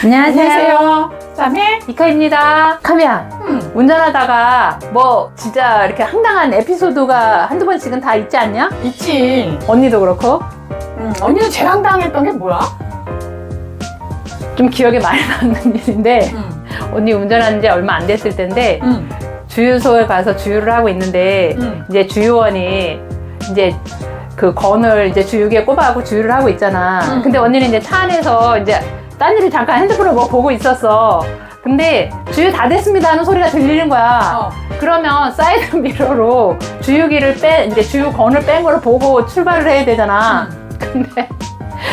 안녕하세요. 자매? 이카입니다. 카미야, 운전하다가 뭐 진짜 이렇게 황당한 에피소드가 한두 번씩은 다 있지 않냐? 있지. 언니도 그렇고. 언니는 제일 황당했던 게 뭐야? 좀 기억에 많이 남는 일인데, 언니 운전한 지 얼마 안 됐을 텐데, 주유소에 가서 주유를 하고 있는데, 이제 주유원이 이제 그 건을 이제 주유기에 꼽아갖고 주유를 하고 있잖아. 근데 언니는 이제 차 안에서 이제 딴 일을 잠깐 핸드폰을 뭐 보고 있었어. 근데 주유 다 됐습니다 하는 소리가 들리는 거야. 그러면 사이드 미러로 주유기를 이제 주유건을 뺀 거를 보고 출발을 해야 되잖아. 근데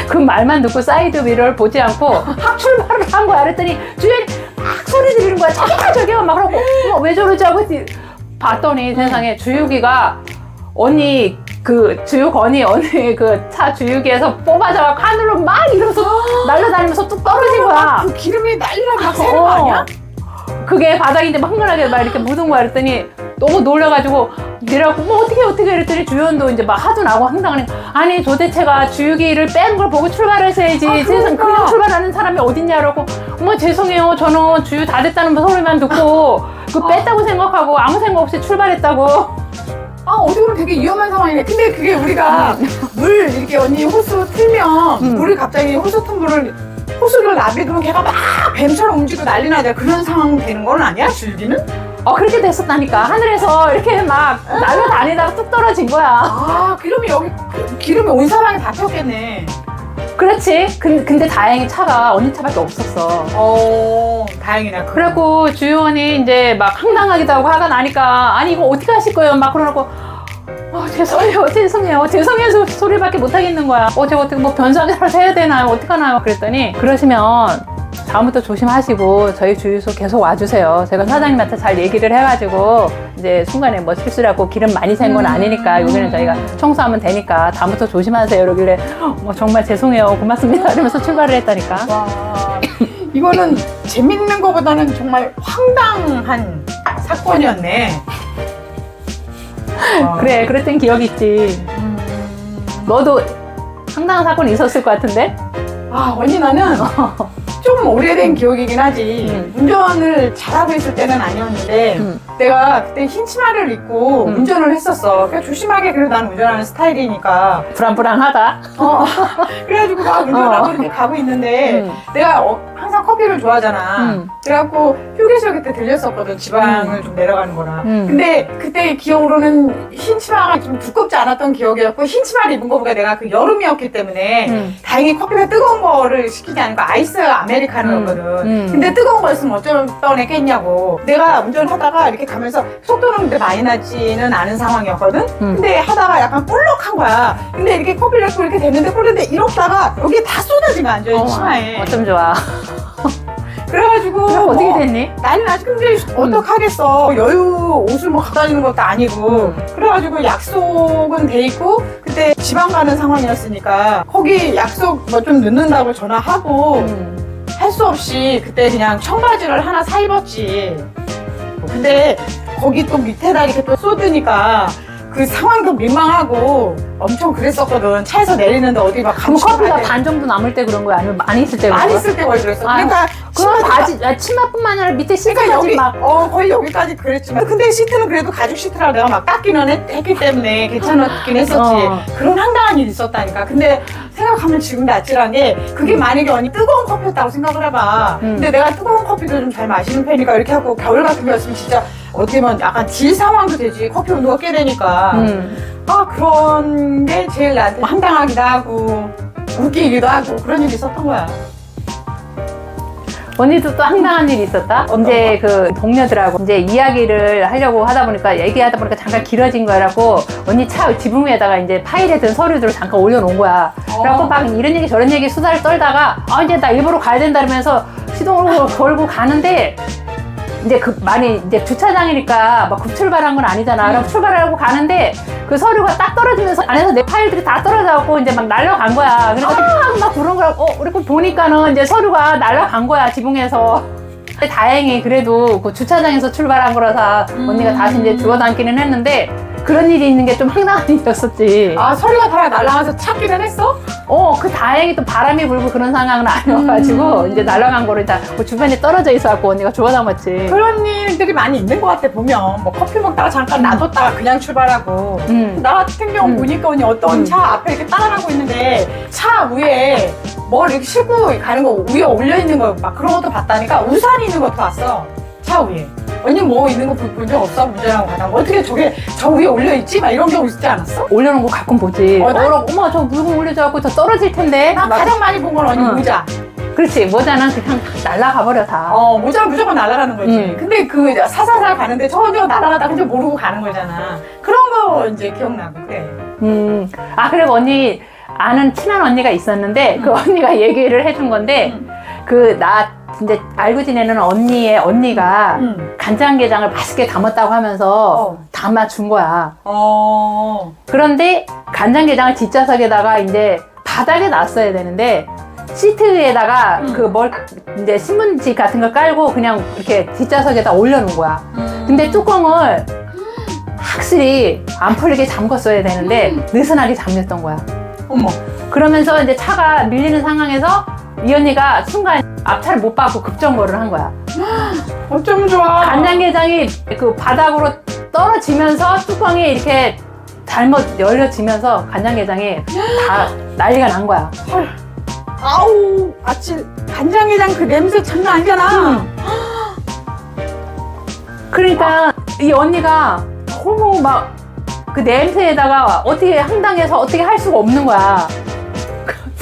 그 말만 듣고 사이드 미러를 보지 않고 확 출발을 한 거야. 그랬더니 주유기 막 소리 지르는 거야. 저기요 막 그러고 왜 저러지 하고 봤더니 세상에 주유기가 언니 그 주유건이 언니 그 차 주유기에서 뽑아져서 하늘로 막 이러면서 날아다니면서 뚝 떨어진 거야. 그 기름이 난리나게 막 새는 거 아니야? 그게 바닥에 이제 황건하게 막 이렇게 묻은 거야. 그랬더니 너무 놀라가지고 내려갖고 뭐 어떻게 이랬더니 주연도 이제 막 하도 나고 황당하니까 아니 도대체가 주유기를 뺀 걸 보고 출발했어야지. 세상 그냥 출발하는 사람이 어딨냐 그러고 어머 죄송해요 저는 주유 다 됐다는 소리만 듣고 그 뺐다고 생각하고 아무 생각 없이 출발했다고. 어떻게 보면 되게 위험한 상황이네. 근데 그게 우리가 물 이렇게 언니 호수 틀면 물이 갑자기 호수 튼 물을 호수를 놔두면 걔가 막 뱀처럼 움직이고 난리 나잖아. 그런 상황 되는 건 아니야? 줄기는? 그렇게 됐었다니까. 하늘에서 이렇게 막 날아다니다가 뚝 떨어진 거야. 그러면 여기 기름이 온 사방에 다 폈겠네. 그렇지. 근데 다행히 차가 언니 차밖에 없었어. 다행이다. 그래갖고 주유원이 이제 막 황당하기도 하고 화가 나니까 아니 이거 어떻게 하실 거예요? 막 그러고 죄송해요 소리밖에 못 하겠는 거야. 제가 어떻게 뭐 변상이라도 해야 되나요? 어떡하나요? 그랬더니 그러시면 다음부터 조심하시고 저희 주유소 계속 와주세요. 제가 사장님한테 잘 얘기를 해가지고 이제 순간에 뭐 실수라고 기름 많이 샌 건 아니니까 여기는 저희가 청소하면 되니까 다음부터 조심하세요. 이러길래 정말 죄송해요 고맙습니다 이러면서 출발을 했다니까. 와, 이거는 재밌는 것보다는 정말 황당한 사건이었네. 그래 그랬던 기억이 있지. 너도 황당한 사건이 있었을 것 같은데? 언니 나는 좀 오래된 기억이긴 하지. 운전을 잘하고 있을 때는 아니었는데 내가 그때 흰 치마를 입고 운전을 했었어. 그러니까 조심하게 그래도 나는 운전하는 스타일이니까 불안불안하다. 그래가지고 막 운전하고 이렇게 가고 있는데 내가 항상 커피를 좋아하잖아. 그래갖고 휴게소 그때 들렸었거든. 지방을 좀 내려가는 거라. 근데 그때 기억으로는 흰 치마가 좀 두껍지 않았던 기억이었고 흰 치마를 입은 거보다 내가 그 여름이었기 때문에 다행히 커피가 뜨거운 거를 시키지 않고 아이스 아메리카노였거든. 근데 뜨거운 거였으면 어쩔 뻔했겠냐고. 내가 운전하다가 이렇게 가면서 속도는 근데 많이 나지는 않은 상황이었거든. 근데 하다가 약간 볼록한 거야. 근데 이렇게 커피를 넣고 이렇게 됐는데 꼴른데 이러다가 여기에 다 쏟아진 거야. 완전 치마에. 어쩜 좋아. 그래가지고 어떻게 됐니? 난리 나지. 근데 어떡하겠어. 여유 옷을 뭐 갖다 주는 것도 아니고. 그래가지고 약속은 돼 있고 그때 지방 가는 상황이었으니까 거기 약속 뭐 좀 늦는다고 전화하고 할 수 없이 그때 그냥 청바지를 하나 사 입었지. 근데 거기 또 밑에다 이렇게 또 쏟으니까 그 상황도 민망하고 엄청 그랬었거든. 차에서 내리는데 어디 막 그럼 커피가 반 정도 남을 때 그런 거야? 아니면 많이 있을 때 그런 많이 거야? 있을 때 거의 그랬어. 아유, 그러니까 그럼 바지, 치마뿐만 아니라 밑에 그러니까 시트까지 여기 막 거의 여기까지 그랬지만 근데 시트는 그래도 가죽 시트라 내가 막 닦기는 했기 때문에 괜찮았긴 했었지. 그런 황당한 일이 있었다니까. 근데 생각하면 지금도 아찔한 게 그게 만약에 언니 뜨거운 커피였다고 생각을 해봐. 근데 내가 뜨거운 커피도 좀 잘 마시는 편이니까 이렇게 하고 겨울 같은 거였으면 진짜 어떻게 보면 약간 질 상황도 되지. 커피 온도가 꽤 되니까. 그런 게 제일 나한테 황당하기도 하고 웃기기도 하고 그런 일이 있었던 거야. 언니도 또 황당한 일이 있었다? 이제 그 동료들하고 이제 이야기를 하려고 하다 보니까 얘기하다 보니까 잠깐 길어진 거라고 언니 차 지붕 위에다가 이제 파일에 든 서류들을 잠깐 올려놓은 거야. 그래갖고 막 이런 얘기 저런 얘기 수다를 떨다가 이제 나 일부러 가야 된다 이러면서 시동을 걸고 가는데 이제 많이 이제 주차장이니까 막 급출발한 건 아니잖아. 그럼 출발하고 가는데 그 서류가 딱 떨어지면서 안에서 내 파일들이 다 떨어져갖고 이제 막 날아간 거야. 그러니까 막 그런 거라고 이렇게 보니까는 이제 서류가 날아간 거야 지붕에서. 근데 다행히 그래도 그 주차장에서 출발한 거라서 언니가 다시 이제 주워 담기는 했는데 그런 일이 있는 게 좀 황당한 일이었었지. 아, 서류가 다 날아가서 찾기는 했어? 그 다행히 또 바람이 불고 그런 상황은 아니어가지고 이제 날아간 거를 다 그 주변에 떨어져 있어갖고 언니가 주워 담았지. 그런 일들이 많이 있는 것 같아, 보면. 뭐 커피 먹다가 잠깐 놔뒀다가 그냥 출발하고. 나 같은 경우 보니까 언니 어떤 차 앞에 이렇게 따라가고 있는데 차 위에 뭘 이렇게 싣고 가는 거 위에 올려있는 거 막 그런 것도 봤다니까. 우산이 있는 것도 봤어, 차 위에. 언니 뭐 있는 거 본 적 없어? 운전하고 가다 어떻게 저게 저 위에 올려있지? 막 이런 경우 있지 않았어? 올려놓은 거 가끔 보지. 어머 저 물건 올려줘갖고 더 떨어질 텐데. 나 막 가장 많이 본 건 언니 모자. 그렇지, 모자는 그냥 날아가 버려 다. 모자는 무조건 날아가는 거지. 근데 그 사사살 가는데 저저 날아가다 근데 모르고 가는 거잖아. 그런 거 이제 기억나고 그래. 그리고 언니 아는 친한 언니가 있었는데 그 언니가 얘기를 해준 건데 그 나 이제 알고 지내는 언니의 언니가 간장게장을 맛있게 담았다고 하면서 담아준 거야. 그런데 간장게장을 뒷좌석에다가 이제 바닥에 놨어야 되는데 시트에다가 이제 신문지 같은 거 깔고 그냥 이렇게 뒷좌석에다 올려놓은 거야. 근데 뚜껑을 확실히 안 풀리게 잠궜어야 되는데 느슨하게 잠겼던 거야. 어머. 그러면서 이제 차가 밀리는 상황에서 이 언니가 순간 앞차를 못 받고 급정거를 한 거야. 어쩜 좋아. 간장게장이 그 바닥으로 떨어지면서 뚜껑이 이렇게 잘못 열려지면서 간장게장이 다 난리가 난 거야. 헐. 아우, 아침 간장게장 그 냄새 장난 아니잖아. 그러니까 이 언니가 너무 막 그 냄새에다가 어떻게 황당해서 어떻게 할 수가 없는 거야.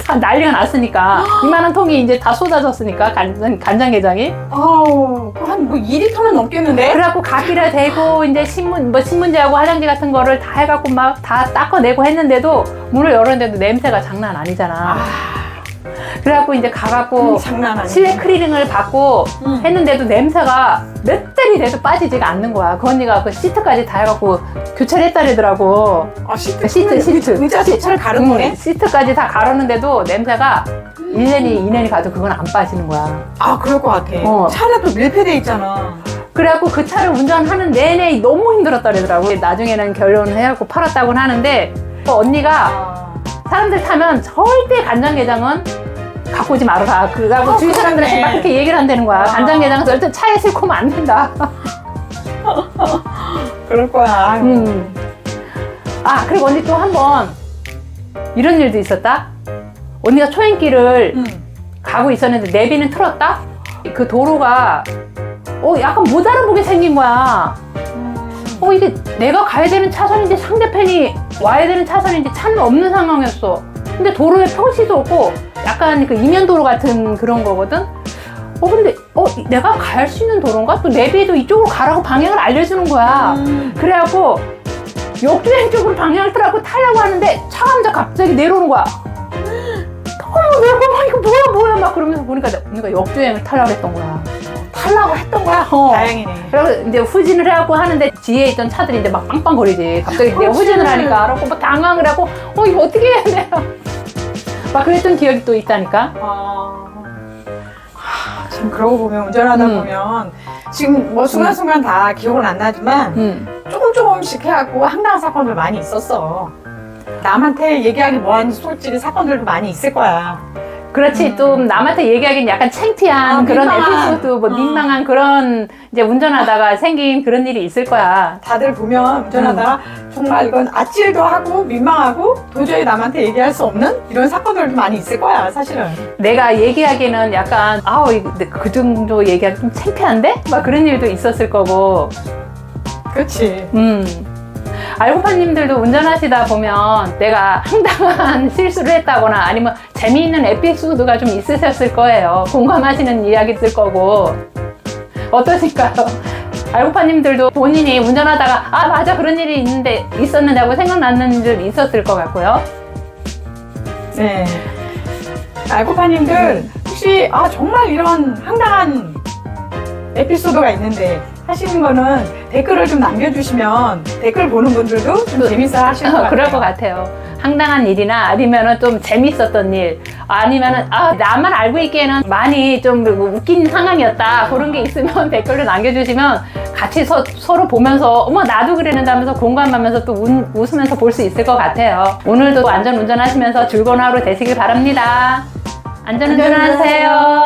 다 난리가 났으니까. 이만한 통이 이제 다 쏟아졌으니까 간장게장이. 아우, 한 뭐 2리터는 넘겠는데? 그래갖고 가기를 대고 이제 신문지하고 화장지 같은 거를 다 해갖고 막 다 닦아내고 했는데도 문을 열었는데도 냄새가 장난 아니잖아. 그래갖고 이제 가갖고 장난 아니야. 실내 클리닝을 받고 했는데도 냄새가 몇 달이 돼도 빠지지가 않는 거야. 그 언니가 그 시트까지 다 해갖고 교체를 했다더라고. 시트. 의자 세차를 가른 거네? 시트까지 다 가르는데도 냄새가 1년이 2년이 가도 그건 안 빠지는 거야. 아, 그럴 것 같아. 차는 또 밀폐돼 있잖아. 그래갖고 그 차를 운전하는 내내 너무 힘들었다더라고. 나중에는 결혼을 해갖고 팔았다고는 하는데 언니가 사람들 타면 절대 간장게장은 갖고 오지 말아라. 그거하고 주위 사람들한테 막 그렇게 얘기를 한다는 거야. 간장게장은 절대 차에 싣고 오면 안 된다. 그럴 거야. 그리고 언니 또 한 번 이런 일도 있었다. 언니가 초행길을 가고 있었는데 내비는 틀었다? 그 도로가 약간 못 알아보게 생긴 거야. 이게 내가 가야 되는 차선인지 상대편이 와야 되는 차선인지 차는 없는 상황이었어. 근데 도로에 표시도 없고 약간 그 이면도로 같은 그런 거거든. 근데 내가 갈 수 있는 도로인가? 또 내비에도 이쪽으로 가라고 방향을 알려주는 거야. 그래갖고 역주행 쪽으로 방향을 틀라고 타려고 하는데 차가 혼자 갑자기 내려오는 거야. 내가 이거 뭐야 막 그러면서 보니까 내가 역주행을 타려고 했던 거야. 타려고 했던 거야? 다행이네. 그래서 이제 후진을 해갖고 하는데 뒤에 있던 차들이 이제 막 빵빵거리지. 갑자기 내가 후진을 하니까. 그래갖고 막 당황을 하고 이거 어떻게 해야 돼? 막 그랬던 기억이 또 있다니까. 지금 그러고 보면 운전하다 보면 지금 뭐 순간순간 다 기억은 안 나지만 조금씩 해갖고 황당한 사건들 많이 있었어. 남한테 얘기하기 뭐하는 솔직히 사건들도 많이 있을 거야. 그렇지. 또 남한테 얘기하기는 약간 창피한 그런 민망한. 에피소드, 민망한 그런 이제 운전하다가 생긴 그런 일이 있을 거야. 다들 보면 운전하다가 정말 이건 아찔도 하고 민망하고 도저히 남한테 얘기할 수 없는 이런 사건들도 많이 있을 거야, 사실은. 내가 얘기하기는 약간 그 정도 얘기하기 좀 창피한데? 막 그런 일도 있었을 거고. 그렇지. 알고파님들도 운전하시다 보면 내가 황당한 실수를 했다거나 아니면 재미있는 에피소드가 좀 있으셨을 거예요. 공감하시는 이야기 있을 거고. 어떠실까요? 알고파님들도 본인이 운전하다가 맞아 그런 일이 있었는데 하고 생각나는 일 있었을 것 같고요. 네. 알고파님들 혹시 정말 이런 황당한 에피소드가 있는데 하시는 거는 댓글을 좀 남겨주시면 댓글 보는 분들도 좀 재밌어 하실 것 같아요. 그럴 것 같아요. 황당한 일이나 아니면은 좀 재밌었던 일 아니면은 나만 알고 있기에는 많이 좀 웃긴 상황이었다 그런 게 있으면 댓글로 남겨주시면 같이 서로 보면서 어머 나도 그랬는데 하면서 공감하면서 또 웃으면서 볼 수 있을 것 같아요. 오늘도 안전 운전하시면서 즐거운 하루 되시길 바랍니다. 안전 운전하세요.